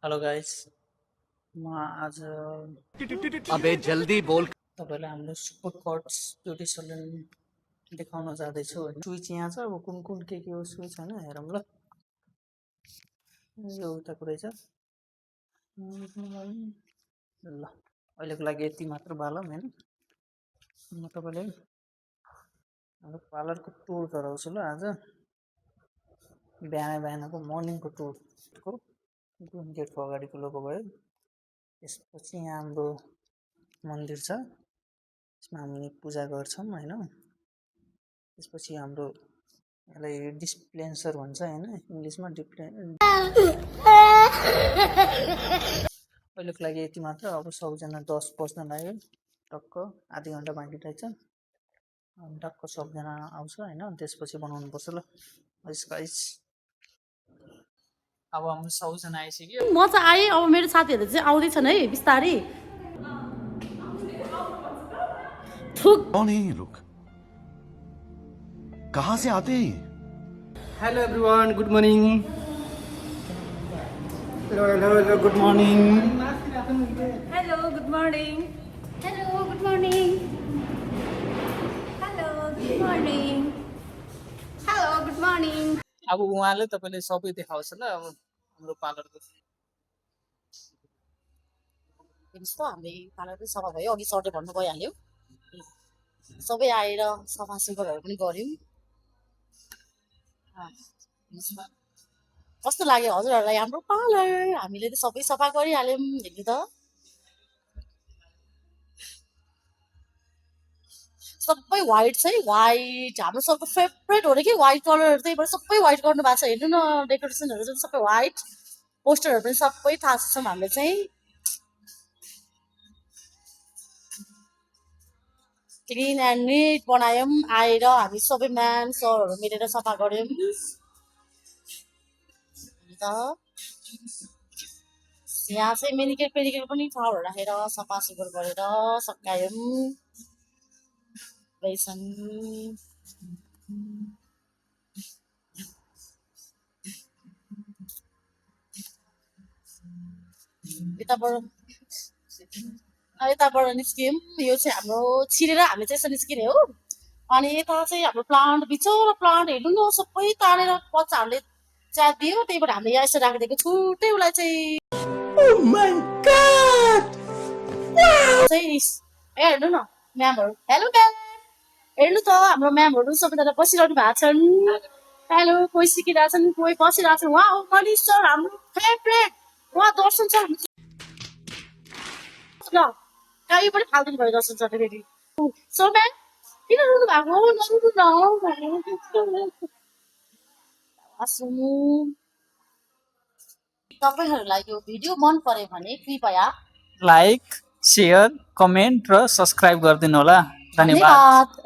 Hello guys म आज अबे जल्दी बोल। तपाईँलाई हाम्रो सुपर कट्स ब्युटी सलुन देखाउन जाँदैछु होइन। स्विच यहाँ छ। अब कुन कुन के हो स्विच होइन हेरौँ ल। यो उताको रहेछ ल। अहिलेको लागि यति मात्र बालौँ होइन। म तपाईँलाई हाम्रो पार्लरको टुर गराउँछु ल आज। बिहानको मर्निङको टुरको गेटको अगाडिको लोगो भयो। त्यसपछि यहाँ हाम्रो मन्दिर छ, त्यसमा हामी पूजा गर्छौँ होइन। त्यसपछि हाम्रो यसलाई डिस्पेन्सर भन्छ होइन इङ्ग्लिसमा। अहिलेको लागि यति मात्र। अब सबजना 10 बज्न लाग्यो, टक्क आधी घन्टा बाँकी रहेछ। टक्क सबजना आउँछ होइन, त्यसपछि बनाउनुपर्छ ल गाइस। अब हाम्रो सबजना आइसक्यो। म चाहिँ आएँ। अब मेरो साथीहरू चाहिँ आउँदैछन् है बिस्तारै। कौन है ये लोग? कहाँ से आते हैं? Hello everyone, good morning. Hello, good morning. Hello good morning. Hello good morning. Hello good morning. Hello good morning. अब उहाँले तपाईँले सबै देखाउँछ ल। अब हाम्रो पार्लरको हेर्नुहोस् त हामीले पार्लर पनि सफा भयो। अघि सर्टै भन्नु भइहाल्यो। सबै आएर सफा सुग्घरहरू पनि गऱ्यौँ। हेर्नुहोस् त कस्तो लाग्यो हजुरहरूलाई हाम्रो पार्लर। हामीले त सबै सफा गरिहाल्यौँ। हेर्नु त सबै वाइट छ है, वाइट। हाम्रो सबको फेभरेट हो र कि वाइट कलर। त्यही भएर सबै वाइट गर्नु भएको छ। हेर्नु न डेकोरेसनहरू चाहिँ सबै वाइट। पोस्टरहरू पनि सबै थाहा छौँ हामीले चाहिँ। क्लिन एन्ड निट बनायौँ। आएर हामी सबै म्याम सरहरू मिलेर सफा गऱ्यौँ। त यहाँ चाहिँ मेनिकेयर पेनिकेयर पनि फ्लावरहरू राखेर सफा सुग्घर गरेर सकायौँ रहेछन्। यताबाट निस्क्यौँ। यो चाहिँ हाम्रो छिरेर हामी चाहिँ यसो निस्किने हो। अनि यता चाहिँ हाम्रो प्लान्ट बिचरा प्लान्ट हेर्नु न सबै तानेर बच्चाहरूले च्यात दियो। त्यही भएर हामीले यहाँ यसो राखिदिएको छुट्टै उसलाई चाहिँ हेर्नु न म्यामहरू। हेलो म्याम, हेर्नु त हाम्रो म्यामहरू सबैजना बसिरहनु भएको छन्। हेलो, कोही सिकिरहेछन्, कोही बसिरहेछन्। उहाँ हो मनिष सर, हाम्रो फेभरेट। उहाँ दर्शन सर ल कहीँ पनि फाल्दिनु भयो दर्शन सरले फेरि। सो म्याम किन रुनु भएको? नरुनु न। तपाईँहरूलाई यो भिडियो मन पर्यो भने कृपया लाइक, सेयर, कमेन्ट र सब्सक्राइब गरिदिनु होला। धन्यवाद।